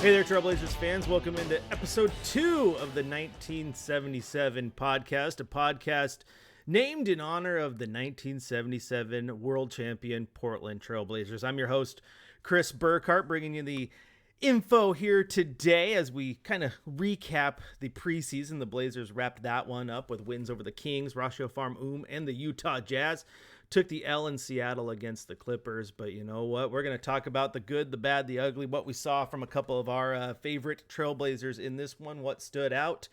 Hey there, Trailblazers fans. Welcome into episode 2 of the 1977 podcast, a podcast named in honor of the 1977 world champion Portland Trailblazers. I'm your host, Chris Burkhart, bringing you the info here today as we kind of recap the preseason. The Blazers wrapped that one up with wins over the Kings, Ratio Farm and the Utah Jazz. Took the L in Seattle against the Clippers, but you know what? We're going to talk about the good, the bad, the ugly, what we saw from a couple of our favorite Trailblazers in this one, what stood out,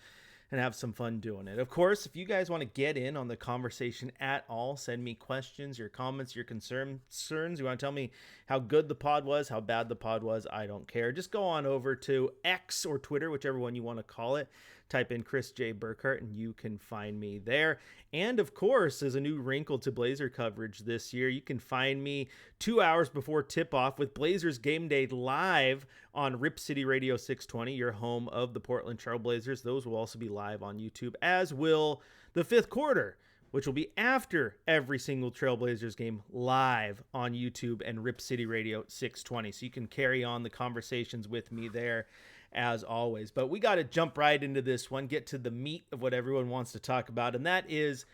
and have some fun doing it. Of course, if you guys want to get in on the conversation at all, send me questions, your comments, your concerns. You want to tell me how good the pod was, how bad the pod was, I don't care. Just go on over to X or Twitter, whichever one you want to call it. Type in Chris J. Burkhart and you can find me there. And of course, as a new wrinkle to Blazer coverage this year, you can find me 2 hours before tip-off with Blazers Game Day live on Rip City Radio 620, your home of the Portland Trailblazers. Those will also be live on YouTube, as will the fifth quarter, which will be after every single Trailblazers game live on YouTube and Rip City Radio 620. So you can carry on the conversations with me there as always. But we got to jump right into this one, get to the meat of what everyone wants to talk about, and that is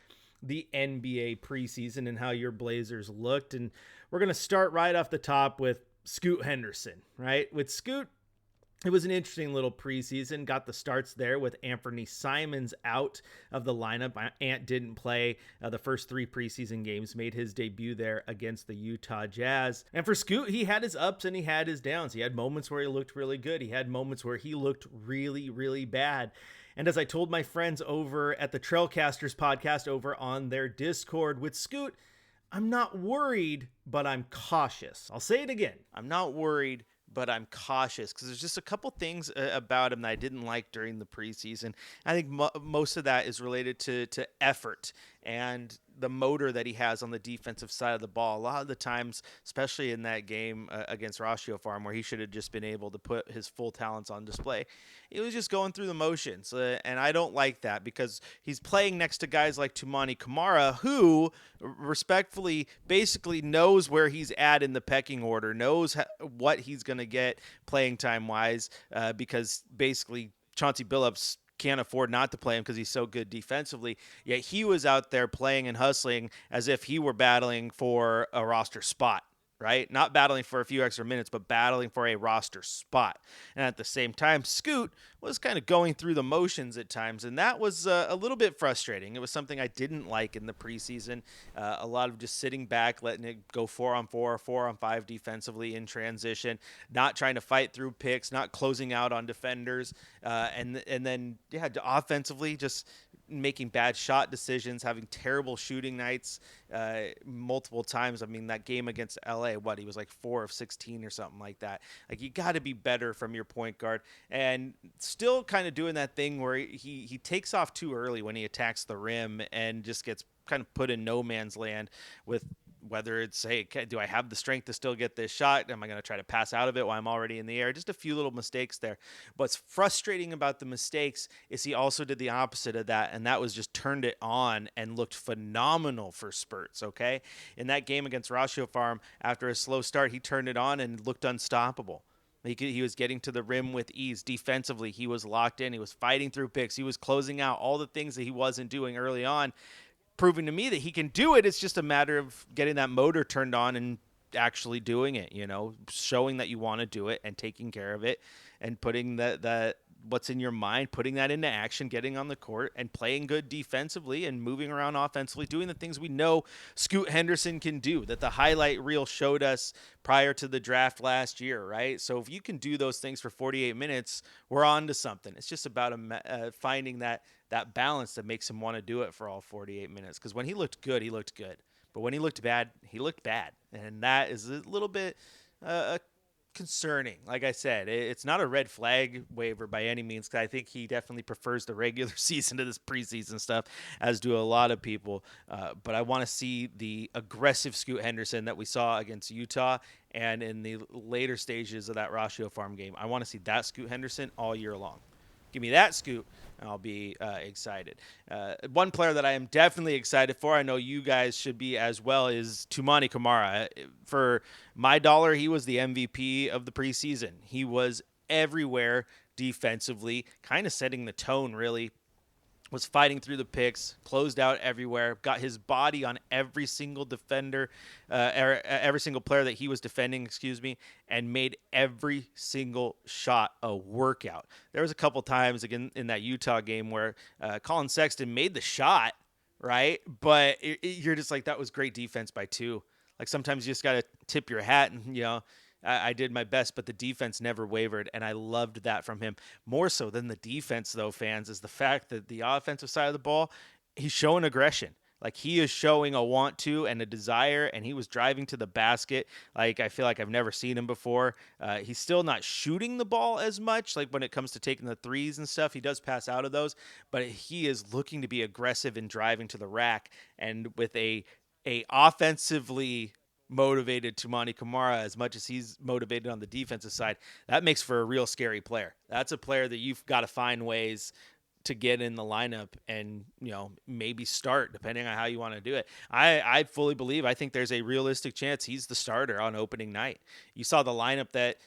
the NBA preseason and how your Blazers looked. And we're going to start right off the top with Scoot Henderson, right? With Scoot, it was an interesting little preseason. Got the starts there with Anthony Simons out of the lineup. Ant didn't play the first 3 preseason games, made his debut there against the Utah Jazz. And for Scoot, he had his ups and he had his downs. He had moments where he looked really good. He had moments where he looked really, really bad. And as I told my friends over at the Trailcasters podcast over on their Discord, with Scoot, I'm not worried, but I'm cautious. I'll say it again. I'm not worried, but I'm cautious because there's just a couple things about him that I didn't like during the preseason. I think most of that is related to effort and the motor that he has on the defensive side of the ball. A lot of the times, especially in that game against Ratio Farm, where he should have just been able to put his full talents on display, he was just going through the motions. And I don't like that because he's playing next to guys like Toumani Camara, who respectfully basically knows where he's at in the pecking order, knows what he's going to get playing time wise, because basically Chauncey Billups can't afford not to play him because he's so good defensively. Yet he was out there playing and hustling as if he were battling for a roster spot, right? Not battling for a few extra minutes, but battling for a roster spot. And at the same time, Scoot was kind of going through the motions at times, and that was a little bit frustrating. It was something I didn't like in the preseason. A lot of just sitting back, letting it go 4-on-4, 4-on-5 defensively in transition, not trying to fight through picks, not closing out on defenders, and then offensively just making bad shot decisions, having terrible shooting nights multiple times. I mean, that game against LA, he was like 4 of 16 or something like that. Like, you got to be better from your point guard. And still kind of doing that thing where he takes off too early when he attacks the rim and just gets kind of put in no man's land with whether it's, hey, do I have the strength to still get this shot? Am I going to try to pass out of it while I'm already in the air? Just a few little mistakes there. What's frustrating about the mistakes is he also did the opposite of that, and that was just turned it on and looked phenomenal for spurts, okay? In that game against Ratio Farm, after a slow start, he turned it on and looked unstoppable. He was getting to the rim with ease. Defensively, he was locked in. He was fighting through picks. He was closing out all the things that he wasn't doing early on, proving to me that he can do it. It's just a matter of getting that motor turned on and actually doing it, showing that you want to do it and taking care of it and putting that what's in your mind, putting that into action, getting on the court and playing good defensively and moving around offensively, doing the things we know Scoot Henderson can do, that the highlight reel showed us prior to the draft last year, right? So if you can do those things for 48 minutes, we're on to something. It's just about finding that balance that makes him want to do it for all 48 minutes. Because when he looked good, he looked good. But when he looked bad, he looked bad. And that is a little bit concerning. Like I said, it's not a red flag waiver by any means, because I think he definitely prefers the regular season to this preseason stuff, as do a lot of people. But I want to see the aggressive Scoot Henderson that we saw against Utah and in the later stages of that Ratio Farm game. I want to see that Scoot Henderson all year long. Give me that Scoot, and I'll be excited. One player that I am definitely excited for, I know you guys should be as well, is Toumani Camara. For my dollar, he was the MVP of the preseason. He was everywhere defensively, kind of setting the tone, really. Was fighting through the picks, closed out everywhere, got his body on every single defender, every single player that he was defending, and made every single shot a workout. There was a couple times again in that Utah game where Colin Sexton made the shot, right? But you're just like, that was great defense by two. Like sometimes you just got to tip your hat and, I did my best, but the defense never wavered, and I loved that from him. More so than the defense, though, fans, is the fact that the offensive side of the ball, he's showing aggression. Like, he is showing a want to and a desire, and he was driving to the basket. Like, I feel like I've never seen him before. He's still not shooting the ball as much, like when it comes to taking the threes and stuff. He does pass out of those, but he is looking to be aggressive and driving to the rack. And with a offensively motivated Toumani Camara as much as he's motivated on the defensive side, that makes for a real scary player. That's a player that you've got to find ways to get in the lineup and, maybe start depending on how you want to do it. I fully believe, I think there's a realistic chance he's the starter on opening night. You saw the lineup that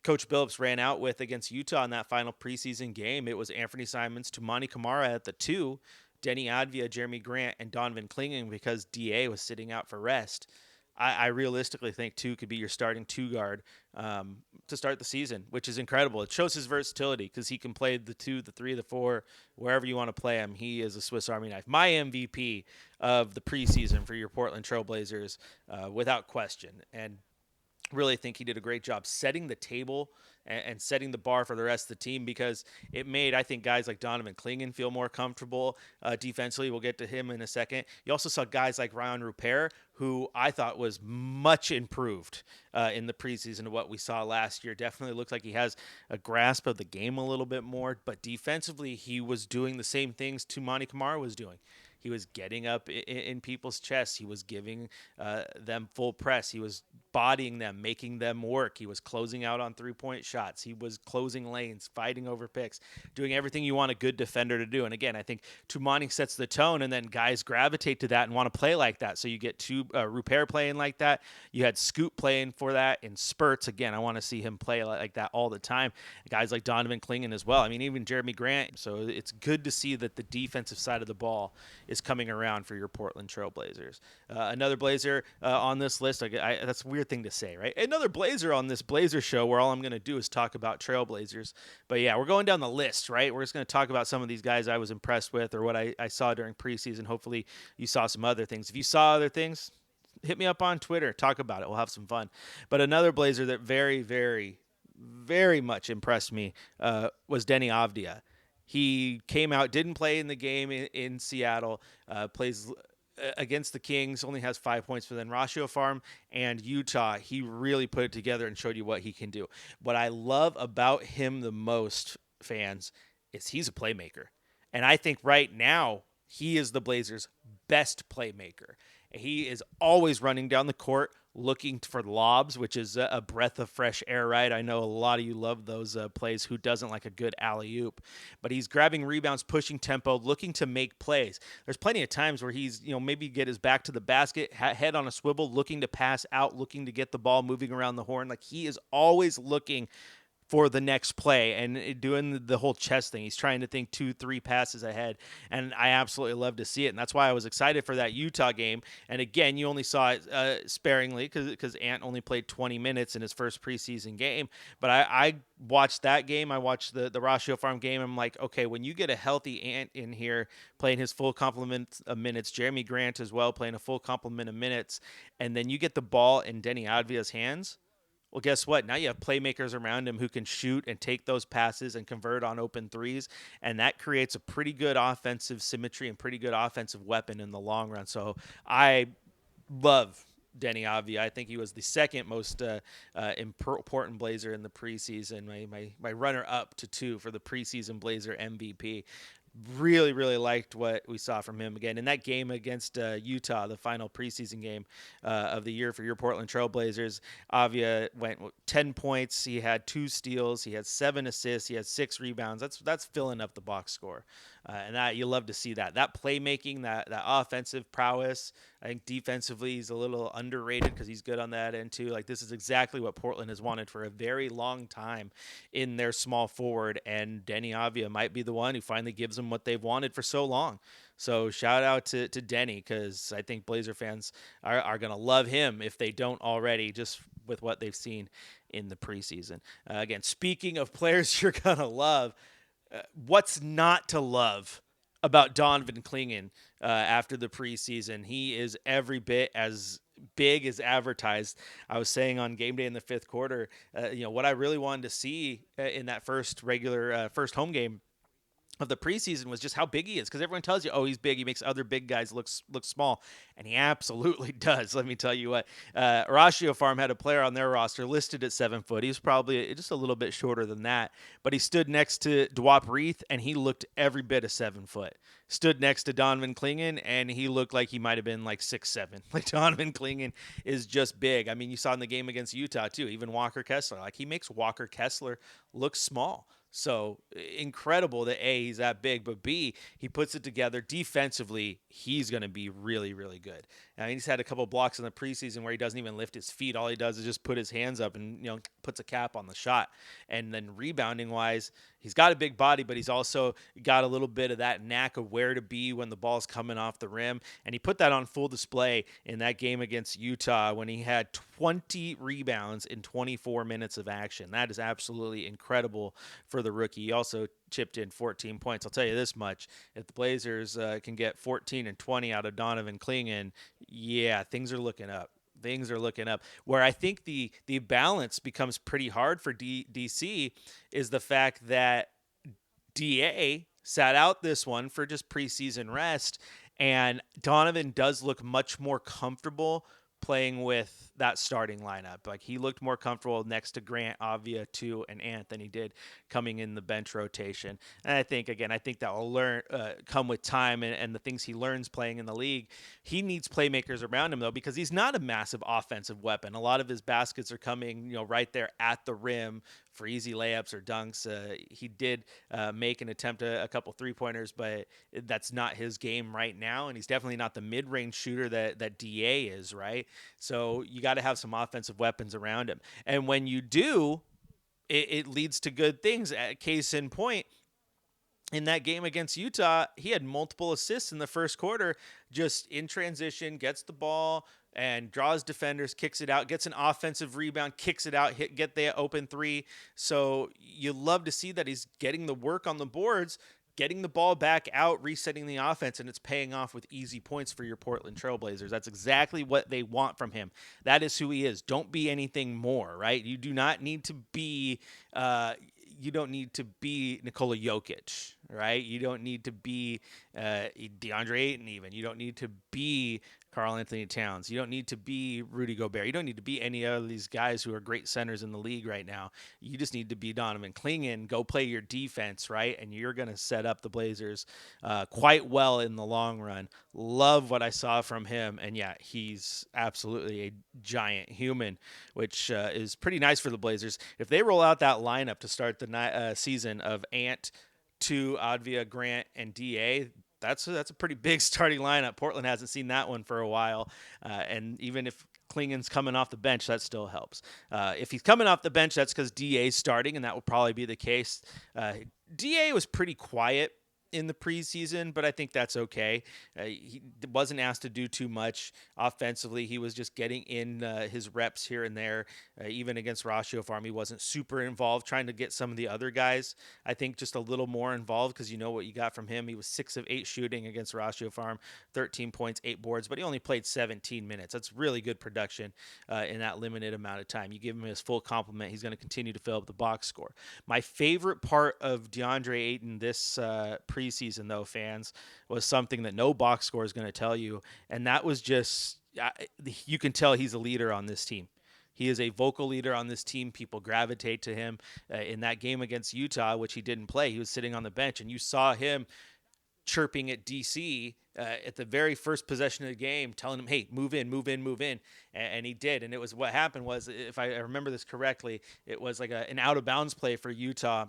Coach Billups ran out with against Utah in that final preseason game. It was Anthony Simons, Toumani Camara at the 2, Denny Advia, Jeremy Grant, and Donovan Clingan because DA was sitting out for rest. I realistically think 2 could be your starting 2 guard to start the season, which is incredible. It shows his versatility because he can play the 2, the 3, the 4, wherever you want to play him. He is a Swiss Army knife. My MVP of the preseason for your Portland Trail Blazers, without question. And really think he did a great job setting the table and setting the bar for the rest of the team, because it made, I think, guys like Donovan Clingan feel more comfortable defensively. We'll get to him in a second. You also saw guys like Ryan Rupert, who I thought was much improved in the preseason to what we saw last year. Definitely looks like he has a grasp of the game a little bit more, but defensively he was doing the same things Toumani Camara was doing. He was getting up in people's chests. He was giving them full press. He was bodying them, making them work. He was closing out on three-point shots. He was closing lanes, fighting over picks, doing everything you want a good defender to do. And again, I think Toumani sets the tone, and then guys gravitate to that and want to play like that. So you get Rupert playing like that. You had Scoot playing for that in spurts. Again, I want to see him play like that all the time. Guys like Donovan Clingan as well. I mean, even Jeremy Grant. So it's good to see that the defensive side of the ball is coming around for your Portland Trail Blazers. Another Blazer on this list, that's a weird thing to say, right? Another Blazer on this Blazer show where all I'm going to do is talk about Trail Blazers. But yeah, we're going down the list, right? We're just going to talk about some of these guys I was impressed with or what I saw during preseason. Hopefully you saw some other things. If you saw other things, hit me up on Twitter. Talk about it. We'll have some fun. But another Blazer that very, very, very much impressed me was Denny Avdia. He came out, didn't play in the game in Seattle, plays against the Kings, only has 5 points, but then Ratio Farm and Utah, he really put it together and showed you what he can do. What I love about him the most, fans, is he's a playmaker. And I think right now, he is the Blazers' best playmaker. He is always running down the court, looking for lobs, which is a breath of fresh air, right? I know a lot of you love those plays. Who doesn't like a good alley-oop? But he's grabbing rebounds, pushing tempo, looking to make plays. There's plenty of times where he's, maybe get his back to the basket, head on a swivel, looking to pass out, looking to get the ball moving around the horn. Like, he is always looking for the next play and doing the whole chess thing. He's trying to think 2-3 passes ahead, and I absolutely love to see it. And that's why I was excited for that Utah game. And again, you only saw it sparingly because Ant only played 20 minutes in his first preseason game. But I watched that game. I watched the Ratio Farm game. I'm like, okay, when you get a healthy Ant in here playing his full complement of minutes, Jeremy Grant as well playing a full complement of minutes, and then you get the ball in Denny Advia's hands, well, guess what? Now you have playmakers around him who can shoot and take those passes and convert on open threes, and that creates a pretty good offensive symmetry and pretty good offensive weapon in the long run. So I love Denny Avdia. I think he was the second most important Blazer in the preseason, my runner-up to 2 for the preseason Blazer MVP. Really, really liked what we saw from him again in that game against Utah, the final preseason game of the year for your Portland Trail Blazers. Avdia went 10 points. He had 2 steals. He had 7 assists. He had 6 rebounds. That's filling up the box score, and that you love to see that playmaking, that offensive prowess. I think defensively he's a little underrated because he's good on that end too. Like this is exactly what Portland has wanted for a very long time in their small forward, and Denny Avia might be the one who finally gives them what they've wanted for so long. So shout out to Denny, because I think Blazer fans are going to love him if they don't already, just with what they've seen in the preseason. Again, speaking of players you're going to love, what's not to love about Donovan Clingan after the preseason? He is every bit as big as advertised. I was saying on game day in the fifth quarter, what I really wanted to see in that first home game of the preseason was just how big he is, because everyone tells you, oh, he's big, he makes other big guys look small, and he absolutely does. Let me tell you what, Ratio Farm had a player on their roster listed at 7 foot. He was probably just a little bit shorter than that, but he stood next to Dwop Reith, and he looked every bit of 7 foot. Stood next to Donovan Clingan, and he looked like he might have been like 6'7". Like Donovan Clingan is just big. I mean, you saw in the game against Utah too, even Walker Kessler, like he makes Walker Kessler look small. So incredible that A, he's that big, but B, he puts it together defensively. He's going to be really, really good. And he's had a couple of blocks in the preseason where he doesn't even lift his feet. All he does is just put his hands up and, puts a cap on the shot. And then rebounding wise, he's got a big body, but he's also got a little bit of that knack of where to be when the ball's coming off the rim. And he put that on full display in that game against Utah when he had 20 rebounds in 24 minutes of action. That is absolutely incredible for the rookie. He also chipped in 14 points. I'll tell you this much: if the Blazers can get 14 and 20 out of Donovan Clingan, yeah, things are looking up. Things are looking up. Where I think the balance becomes pretty hard for DC is the fact that DA sat out this one for just preseason rest, and Donovan does look much more comfortable playing with that starting lineup. Like he looked more comfortable next to Grant, Avia, Tu, and Ant than he did coming in the bench rotation. And I think that will come with time and the things he learns playing in the league. He needs playmakers around him though, because he's not a massive offensive weapon. A lot of his baskets are coming, right there at the rim for easy layups or dunks. He did make an attempt a couple 3-pointers, but that's not his game right now. And he's definitely not the mid-range shooter that DA is, right? So you got to have some offensive weapons around him. And when you do, it leads to good things. Case in point, in that game against Utah, he had multiple assists in the first quarter, just in transition, gets the ball and draws defenders, kicks it out, gets an offensive rebound, kicks it out, get the open three. So you love to see that he's getting the work on the boards, getting the ball back out, resetting the offense, and it's paying off with easy points for your Portland Trailblazers. That's exactly what they want from him. That is who he is. Don't be anything more, right? You do not need to be you don't need to be Nikola Jokic, right? You don't need to be DeAndre Ayton even. You don't need to be Karl Anthony Towns. You don't need to be Rudy Gobert. You don't need to be any of these guys who are great centers in the league right now. You just need to be Donovan Clingan. Go play your defense, right? And you're going to set up the Blazers quite well in the long run. Love what I saw from him. And yeah, he's absolutely a giant human, which is pretty nice for the Blazers. If they roll out that lineup to start the season of Ant, Tu, Advia, Grant, and DA, that's a pretty big starting lineup. Portland hasn't seen that one for a while. And even if Clingan's coming off the bench, that still helps. If he's coming off the bench, that's because DA's starting, and that will probably be the case. DA was pretty quiet in the preseason, but I think that's okay. He wasn't asked to do too much offensively. He was just getting in his reps here and there. Even against Ratio Farm, he wasn't super involved, trying to get some of the other guys, I think, just a little more involved, because you know what you got from him. He was 6 of 8 shooting against Ratio Farm, 13 points, 8 boards, but he only played 17 minutes. That's really good production in that limited amount of time. You give him his full complement, he's going to continue to fill up the box score. My favorite part of DeAndre Ayton this preseason, though, fans, was something that no box score is going to tell you, and that was just you can tell he's a leader on this team. He is a vocal leader on this team. People gravitate to him. In that game against Utah, which he didn't play, he was sitting on the bench, and you saw him chirping at DC at the very first possession of the game, telling him, hey, move in, move in, move in. And he did. And it was, what happened was, if I remember this correctly, it was like an out of bounds play for Utah.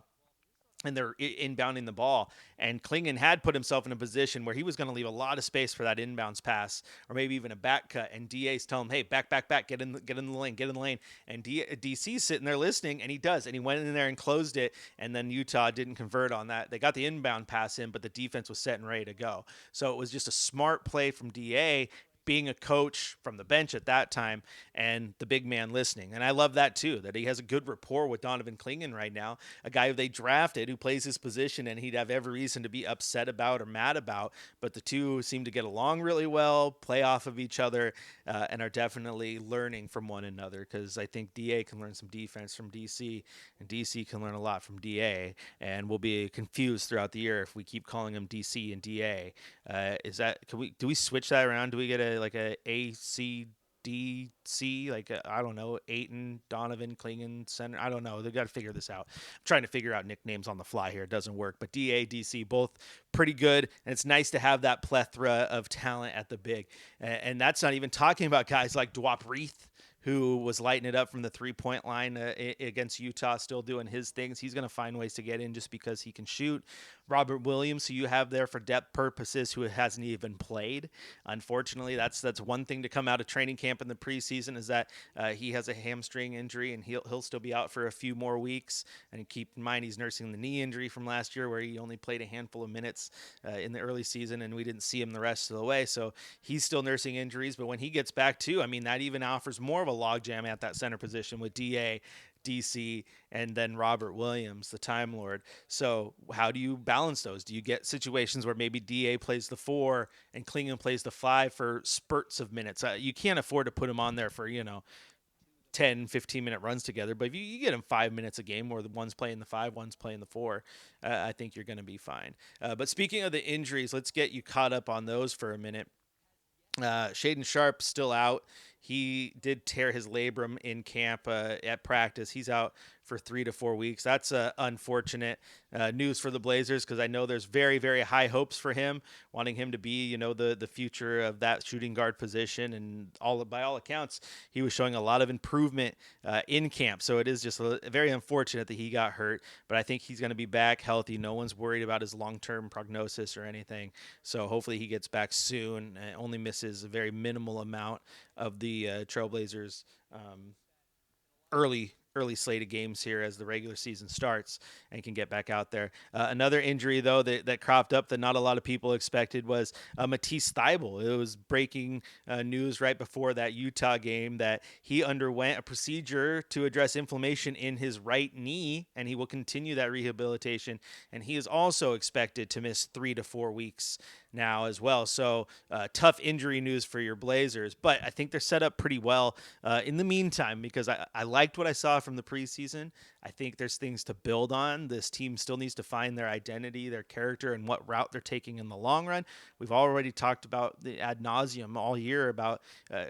and they're inbounding the ball. And Klingon had put himself in a position where he was going to leave a lot of space for that inbounds pass, or maybe even a back cut. And DA's telling him, hey, back, get in the lane. And DC's sitting there listening, and he does. And he went in there and closed it, and then Utah didn't convert on that. They got the inbound pass in, but the defense was set and ready to go. So it was just a smart play from DA, being a coach from the bench at that time, and the big man listening. And I love that too, that he has a good rapport with Donovan Klingon right now, a guy who they drafted who plays his position and he'd have every reason to be upset about or mad about. But the two seem to get along really well, play off of each other, and are definitely learning from one another, because I think DA can learn some defense from DC, and DC can learn a lot from DA, and we'll be confused throughout the year if we keep calling him DC and DA. Do we switch that around? Do we get a ACDC, I don't know, Aiton, Donovan, Klingon, Center? I don't know. They've got to figure this out. I'm trying to figure out nicknames on the fly here. It doesn't work. But DA, DC, both pretty good. And it's nice to have that plethora of talent at the big. And that's not even talking about guys like Dwap Reith, who was lighting it up from the three-point line against Utah, still doing his things. He's going to find ways to get in just because he can shoot. Robert Williams, who you have there for depth purposes, who hasn't even played. Unfortunately, that's one thing to come out of training camp in the preseason, is that he has a hamstring injury, and he'll still be out for a few more weeks. And keep in mind, he's nursing the knee injury from last year, where he only played a handful of minutes in the early season, and we didn't see him the rest of the way. So he's still nursing injuries. But when he gets back too, I mean, that even offers more of a logjam at that center position with DA, DC, and then Robert Williams, the Time Lord. So how do you balance those? Do you get situations where maybe DA plays the 4 and Klingon plays the 5 for spurts of minutes? You can't afford to put him on there for, 10, 15-minute runs together. But if you get him 5 minutes a game, where one's playing the 5, one's playing the 4, I think you're going to be fine. But speaking of the injuries, let's get you caught up on those for a minute. Shaden Sharp still out. He did tear his labrum in camp at practice. He's out for 3 to 4 weeks. That's unfortunate news for the Blazers, because I know there's very, very high hopes for him, wanting him to be, the future of that shooting guard position. And by all accounts, he was showing a lot of improvement in camp. So it is just very unfortunate that he got hurt, but I think he's going to be back healthy. No one's worried about his long-term prognosis or anything. So hopefully he gets back soon and only misses a very minimal amount of the Trailblazers early slate of games here as the regular season starts, and can get back out there. Another injury, though, that cropped up that not a lot of people expected was Matisse Thybulle. It was breaking news right before that Utah game that he underwent a procedure to address inflammation in his right knee, and he will continue that rehabilitation. And he is also expected to miss 3 to 4 weeks now as well. So tough injury news for your Blazers, but I think they're set up pretty well in the meantime, because I liked what I saw from the preseason. I think there's things to build on. This team still needs to find their identity, their character, and what route they're taking in the long run. We've already talked about the ad nauseum all year about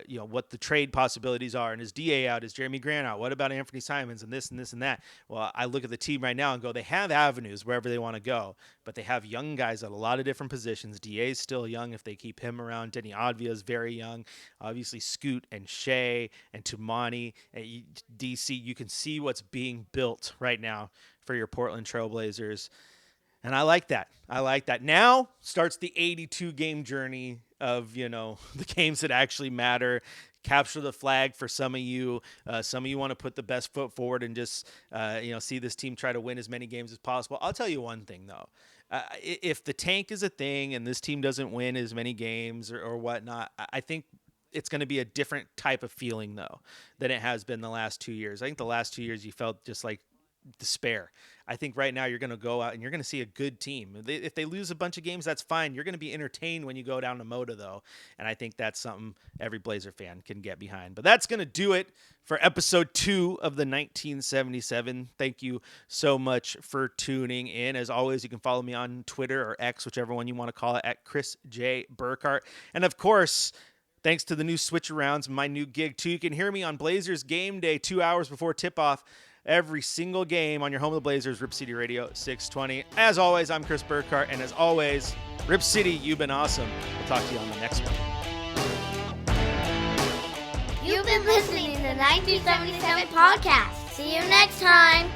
what the trade possibilities are. And is DA out? Is Jeremy Grant out? What about Anthony Simons and this and this and that? Well, I look at the team right now and go, they have avenues wherever they want to go, but they have young guys at a lot of different positions. DA is still young if they keep him around. Denny Advia is very young. Obviously, Scoot and Shea and Tumani, DC, you can see what's being built right now for your Portland Trailblazers. And I like that. Now starts the 82-game journey of, the games that actually matter. Capture the flag for some of you. Some of you want to put the best foot forward and just, see this team try to win as many games as possible. I'll tell you one thing, though. If the tank is a thing and this team doesn't win as many games or whatnot, I think it's going to be a different type of feeling, though, than it has been the last 2 years. I think the last 2 years you felt just like despair. I think right now you're going to go out and you're going to see a good team. If they lose a bunch of games, that's fine. You're going to be entertained when you go down to Moda, though, and I think that's something every Blazer fan can get behind. But that's going to do it for episode 2 of the 1977. Thank you so much for tuning in. As always, you can follow me on Twitter or X, whichever one you want to call it, at Chris J. Burkhart. And of course, thanks to the new switch-arounds, my new gig, too. You can hear me on Blazers Game Day 2 hours before tip-off every single game on your home of the Blazers, Rip City Radio 620. As always, I'm Chris Burkhart, and as always, Rip City, you've been awesome. We'll talk to you on the next one. You've been listening to the 1977 podcast. See you next time.